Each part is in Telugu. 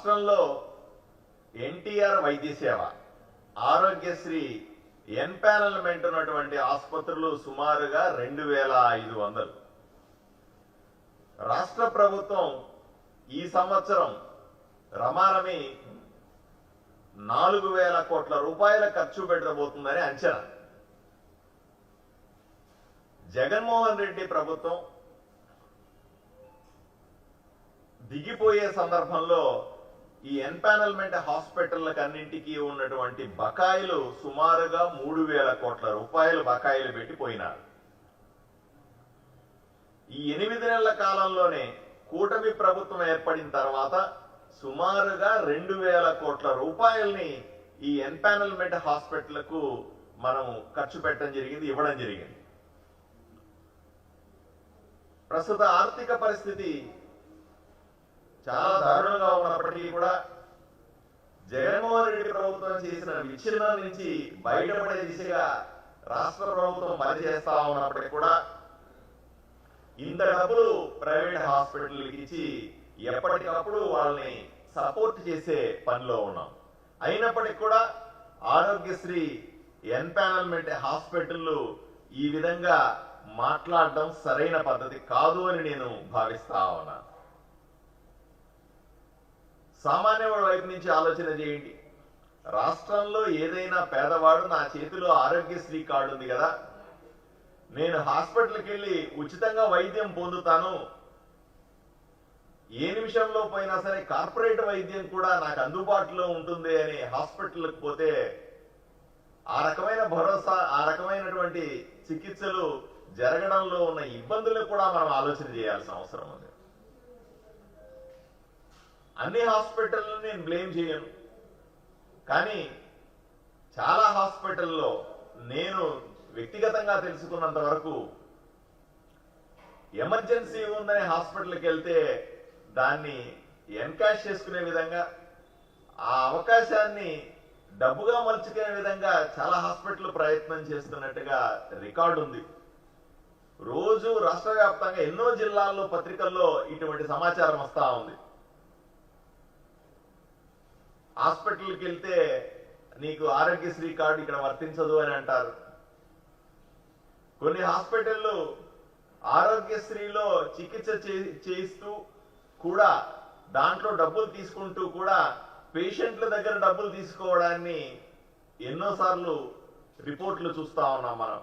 రాష్ట్రంలో ఎన్టీఆర్ వైద్య సేవ, ఆరోగ్యశ్రీ ఎన్పానల్మెంట్ ఉన్నటువంటి ఆసుపత్రులు సుమారుగా 2500. రాష్ట్ర ప్రభుత్వం ఈ సంవత్సరం రమారమి 4000 కోట్ల రూపాయల ఖర్చు పెట్టబోతుందని అంచనా. జగన్మోహన్ రెడ్డి ప్రభుత్వం దిగిపోయే సందర్భంలో ఈ ఎన్పానల్మెంట్ హాస్పిటళ్లకు అన్నింటికీ ఉన్నటువంటి బకాయిలు సుమారుగా 3000 కోట్ల రూపాయలు బకాయిలు పెట్టిపోయినారు. ఈ 8 నెలల కాలంలోనే కూటమి ప్రభుత్వం ఏర్పడిన తర్వాత సుమారుగా 2000 కోట్ల రూపాయల్ని ఈ ఎన్పానల్మెంట్ హాస్పిటల్కు మనం ఖర్చు పెట్టడం జరిగింది, ఇవ్వడం జరిగింది. ప్రస్తుత ఆర్థిక పరిస్థితి చాలా దారుణంగా ఉన్నప్పటికీ కూడా జగన్మోహన్ రెడ్డి ప్రభుత్వం చేసిన విచ్ఛిన్నం నుంచి బయటపడే దిశగా రాష్ట్ర ప్రభుత్వం పనిచేస్తా ఉన్నప్పటికీ కూడా ఇంత డబ్బులు ప్రైవేట్ హాస్పిటల్కి ఇచ్చి ఎప్పటికప్పుడు వాళ్ళని సపోర్ట్ చేసే పనిలో ఉన్నాం. అయినప్పటికీ కూడా ఆరోగ్యశ్రీ ఎన్పానల్మెంట్ హాస్పిటల్ ఈ విధంగా మాట్లాడడం సరైన పద్ధతి కాదు అని నేను భావిస్తా ఉన్నాను. సామాన్యవాడి వైపు నుంచి ఆలోచన చేయండి. రాష్ట్రంలో ఏదైనా పేదవాడు నా చేతిలో ఆరోగ్యశ్రీ కార్డు ఉంది కదా, నేను హాస్పిటల్కి వెళ్ళి ఉచితంగా వైద్యం పొందుతాను, ఏ నిమిషంలో పోయినా సరే కార్పొరేట్ వైద్యం కూడా నాకు అందుబాటులో ఉంటుంది అని హాస్పిటల్కి పోతే ఆ రకమైన భరోసా, ఆ రకమైనటువంటి చికిత్సలు జరగడంలో ఉన్న ఇబ్బందులను కూడా మనం ఆలోచన చేయాల్సిన అవసరం ఉంది. అన్ని హాస్పిటల్ని నేను బ్లేమ్ చేయను, కానీ చాలా హాస్పిటల్లో నేను వ్యక్తిగతంగా తెలుసుకున్నంత వరకు ఎమర్జెన్సీ ఉందని హాస్పిటల్కి వెళ్తే దాన్ని ఎన్కాష్ చేసుకునే విధంగా, ఆ అవకాశాన్ని డబ్బుగా మలుచుకునే విధంగా చాలా హాస్పిటల్ ప్రయత్నం చేస్తున్నట్టుగా రికార్డు ఉంది. రోజు రాష్ట్ర వ్యాప్తంగా ఎన్నో జిల్లాల్లో పత్రికల్లో ఇటువంటి సమాచారం వస్తా ఉంది. హాస్పిటల్కి వెళ్తే నీకు ఆరోగ్యశ్రీ కార్డు ఇక్కడ వర్తించదు అని అంటారు. కొన్ని హాస్పిటళ్ళు ఆరోగ్యశ్రీలో చికిత్స చేయిస్తూ కూడా దాంట్లో డబ్బులు తీసుకుంటూ కూడా పేషెంట్ల దగ్గర డబ్బులు తీసుకోవడాన్ని ఎన్నోసార్లు రిపోర్ట్లు చూస్తా ఉన్నాం మనం.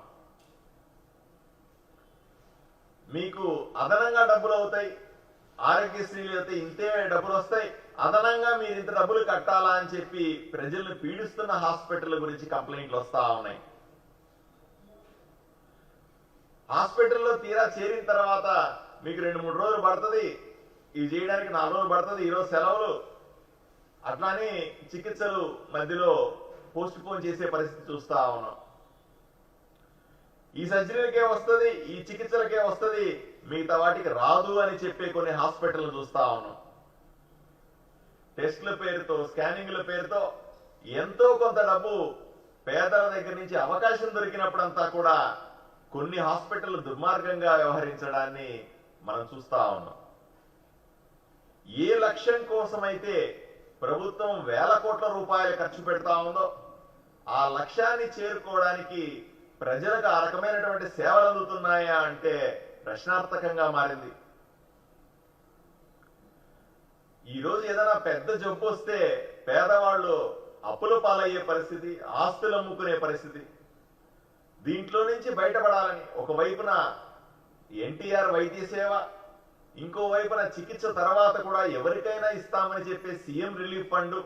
మీకు అదనంగా డబ్బులు అవుతాయి, ఆరోగ్యశ్రీలు అయితే ఇంతే డబ్బులు వస్తాయి, అదనంగా మీరు ఇంత డబ్బులు కట్టాలా అని చెప్పి ప్రజలను పీడిస్తున్న హాస్పిటల్ గురించి కంప్లైంట్లు వస్తా ఉన్నాయి. హాస్పిటల్లో తీరా చేరిన తర్వాత మీకు 2-3 రోజులు పడుతుంది, ఇవి చేయడానికి 4 రోజులు పడుతుంది, ఈరోజు సెలవులు, అట్లానే చికిత్సలు మధ్యలో పోస్ట్ పోన్ చేసే పరిస్థితి చూస్తా ఉన్నాం. ఈ సర్జరీలకే వస్తుంది, ఈ చికిత్సలకే వస్తుంది, మిగతా వాటికి రాదు అని చెప్పే కొన్ని హాస్పిటల్ చూస్తా ఉన్నాం. టెస్ట్ల పేరుతో, స్కానింగ్ల పేరుతో ఎంతో కొంత డబ్బు పేదల దగ్గర నుంచి అవకాశం దొరికినప్పుడంతా కూడా కొన్ని హాస్పిటల్ దుర్మార్గంగా వ్యవహరించడాన్ని మనం చూస్తా ఉన్నాం. ఏ లక్ష్యం కోసమైతే ప్రభుత్వం 1000 కోట్ల రూపాయలు ఖర్చు పెడతా ఉందో ఆ లక్ష్యాన్ని చేరుకోవడానికి ప్రజలకు ఆ రకమైనటువంటి సేవలు అందుతున్నాయా అంటే ప్రశ్నార్థకంగా మారింది. ఈరోజు ఏదైనా పెద్ద జబ్బు వస్తే పేదవాళ్ళు అప్పుల పాలయ్యే పరిస్థితి, ఆస్తులు అమ్ముకునే పరిస్థితి. దీంట్లో నుంచి బయటపడాలని ఒకవైపున ఎన్టీఆర్ వైద్య సేవ, ఇంకో వైపున చికిత్స తర్వాత కూడా ఎవరికైనా ఇస్తామని చెప్పే సీఎం రిలీఫ్ ఫండ్,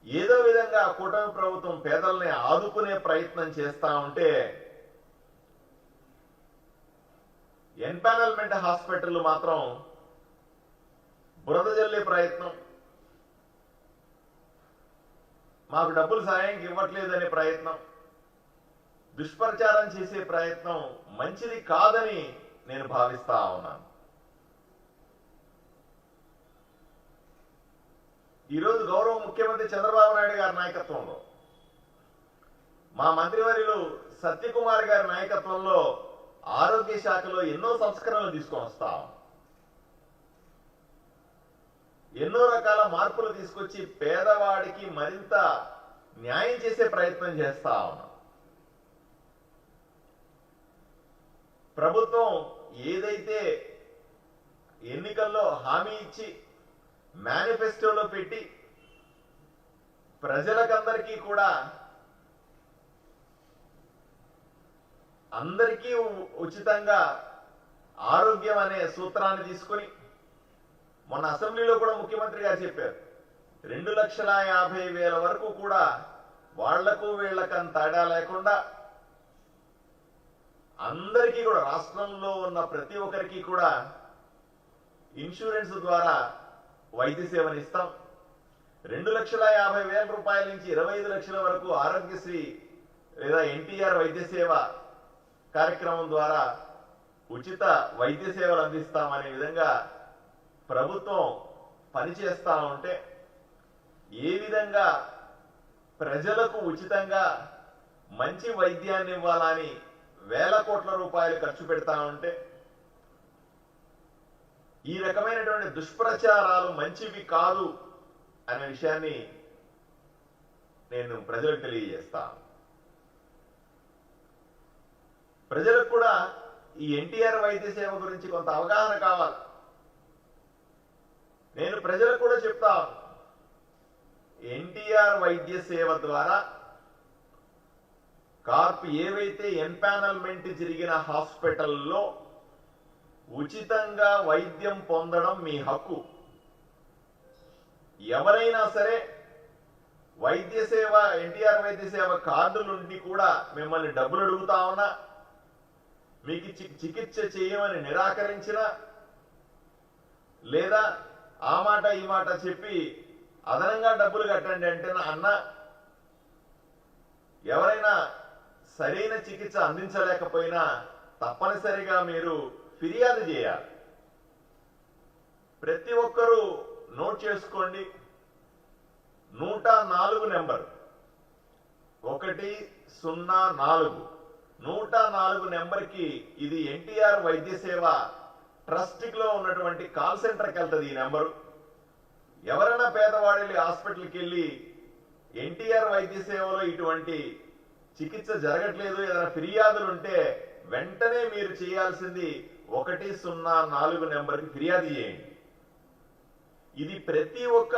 ఏదో విధంగా కూటమి ప్రభుత్వం పేదల్ని ఆదుకునే ప్రయత్నం చేస్తా ఉంటే ఎన్పానల్మెంట్ హాస్పిటల్ మాత్రం బురద జల్లే ప్రయత్నం, మాకు డబ్బులు సాయంకి ఇవ్వట్లేదనే ప్రయత్నం, దుష్ప్రచారం చేసే ప్రయత్నం మంచిది కాదని నేను భావిస్తా ఉన్నాను. ఈరోజు గౌరవ ముఖ్యమంత్రి చంద్రబాబు నాయుడు గారి నాయకత్వంలో, మా మంత్రివర్యులు సత్యకుమార్ గారి నాయకత్వంలో ఆరోగ్య శాఖలో ఎన్నో సంస్కరణలు తీసుకొని వస్తాం. ఎన్నో రకాల మార్పులు తీసుకొచ్చి పేదవాడికి మరింత న్యాయం చేసే ప్రయత్నం చేస్తా ఉన్నాం. ప్రభుత్వం ఏదైతే ఎన్నికల్లో హామీ ఇచ్చి మేనిఫెస్టోలో పెట్టి ప్రజలకందరికీ కూడా అందరికీ ఉచితంగా ఆరోగ్యం అనే సూత్రాన్ని తీసుకొని మొన్న అసెంబ్లీలో కూడా ముఖ్యమంత్రి గారు చెప్పారు, 2,50,000 వరకు కూడా వాళ్లకు వీళ్లకంత తేడా లేకుండా అందరికీ కూడా రాష్ట్రంలో ఉన్న ప్రతి ఒక్కరికి కూడా ఇన్సూరెన్స్ ద్వారా వైద్య సేవను ఇస్తాం. 2,50,000 రూపాయల నుంచి 25 లక్షల వరకు ఆరోగ్యశ్రీ లేదా ఎన్టీఆర్ వైద్య సేవ కార్యక్రమం ద్వారా ఉచిత వైద్య సేవలు అందిస్తామనే విధంగా ప్రభుత్వం పనిచేస్తా ఉంటే, ఏ విధంగా ప్రజలకు ఉచితంగా మంచి వైద్యాన్ని ఇవ్వాలని వేల కోట్ల రూపాయలు ఖర్చు పెడతా ఉంటే, ఈ రకమైనటువంటి దుష్ప్రచారాలు మంచివి కాదు అనే విషయాన్ని నేను ప్రజలకు తెలియజేస్తాను. ప్రజలకు కూడా ఈ ఎన్టీఆర్ వైద్య సేవ గురించి కొంత అవగాహన కావాలి. నేను ప్రజలకు కూడా చెప్తాను, ఎన్టీఆర్ వైద్య సేవ ద్వారా ఏవైతే ఎన్పానల్మెంట్ జరిగిన హాస్పిటల్లో ఉచితంగా వైద్యం పొందడం మీ హక్కు. ఎవరైనా సరే వైద్య సేవ ఎన్టీఆర్ వైద్య సేవ కార్డులుండి కూడా మిమ్మల్ని డబ్బులు అడుగుతా ఉన్నా, మీకు చికిత్స చేయమని నిరాకరించిన, లేదా ఆ మాట ఈ మాట చెప్పి అదనంగా డబ్బులు కట్టండి అంటే అన్న, ఎవరైనా సరైన చికిత్స అందించలేకపోయినా తప్పనిసరిగా మీరు ఫిర్యాదు చేయాలి. ప్రతి ఒక్కరూ నోట్ చేసుకోండి, 104 నెంబర్ 104 104 నెంబర్కి ఇది ఎన్టీఆర్ వైద్య సేవ ట్రస్ట్ లో ఉన్నటువంటి కాల్ సెంటర్కి వెళ్తుంది. ఈ నెంబరు ఎవరైనా పేదవాడి హాస్పిటల్కి వెళ్ళి ఎన్టీఆర్ వైద్య సేవలో ఇటువంటి చికిత్స జరగట్లేదు, ఏదైనా ఫిర్యాదులు ఉంటే వెంటనే మీరు చేయాల్సింది 104 నెంబర్కి ఫిర్యాదు చేయండి. ఇది ప్రతి ఒక్క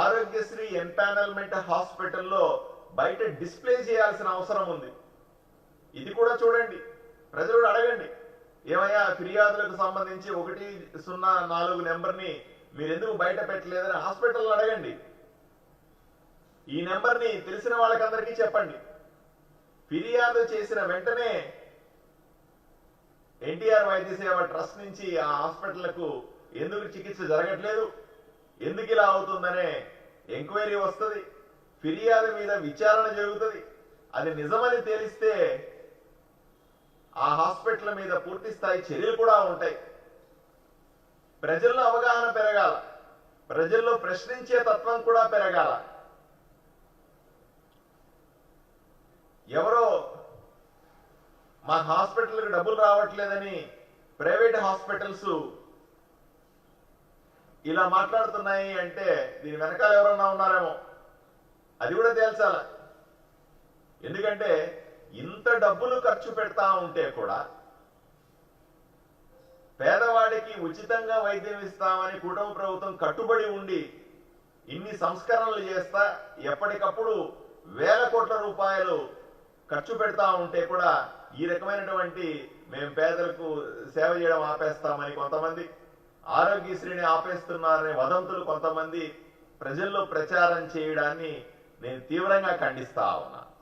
ఆరోగ్యశ్రీ ఎన్పానల్మెంట్ హాస్పిటల్లో బయట డిస్ప్లే చేయాల్సిన అవసరం ఉంది. ఇది కూడా చూడండి, ప్రజలు అడగండి, ఏమయ్యా ఫిర్యాదులకు సంబంధించి 104 నెంబర్ని మీరెందుకు బయట పెట్టలేదని హాస్పిటల్లో అడగండి. ఈ నెంబర్ని తెలిసిన వాళ్ళకందరికీ చెప్పండి. ఫిర్యాదు చేసిన వెంటనే ఎన్టీఆర్ వైద్య సేవ ట్రస్ట్ నుంచి ఆ హాస్పిటల్కు ఎందుకు చికిత్స జరగట్లేదు, ఎందుకు ఇలా అవుతుందనే ఎంక్వైరీ వస్తుంది. ఫిర్యాదు మీద విచారణ జరుగుతుంది. అది నిజమని తేలిస్తే ఆ హాస్పిటల్ మీద పూర్తి స్థాయి చర్యలు కూడా ఉంటాయి. ప్రజల్లో అవగాహన పెరగాల, ప్రజల్లో ప్రశ్నించే తత్వం కూడా పెరగాల. ఎవరో మా హాస్పిటల్కి డబ్బులు రావట్లేదని ప్రైవేట్ హాస్పిటల్స్ ఇలా మాట్లాడుతున్నాయి అంటే దీని వెనకాల ఎవరన్నా ఉన్నారేమో, అది కూడా తేల్చాల. ఎందుకంటే ఇంత డబ్బులు ఖర్చు పెడతా ఉంటే కూడా పేదవాడికి ఉచితంగా వైద్యం ఇస్తామని కుటుంబ ప్రభుత్వం కట్టుబడి ఉండి ఇన్ని సంస్కరణలు చేస్తా ఎప్పటికప్పుడు వేల కోట్ల రూపాయలు ఖర్చు పెడతా ఉంటే కూడా ఈ రకమైనటువంటి మేము పేదలకు సేవ చేయడం ఆపేస్తామని కొంతమంది, ఆరోగ్యశ్రీని ఆపేస్తున్నారనే వదంతులు కొంతమంది ప్రజల్లో ప్రచారం చేయడాన్ని నేను తీవ్రంగా ఖండిస్తా ఉన్నా.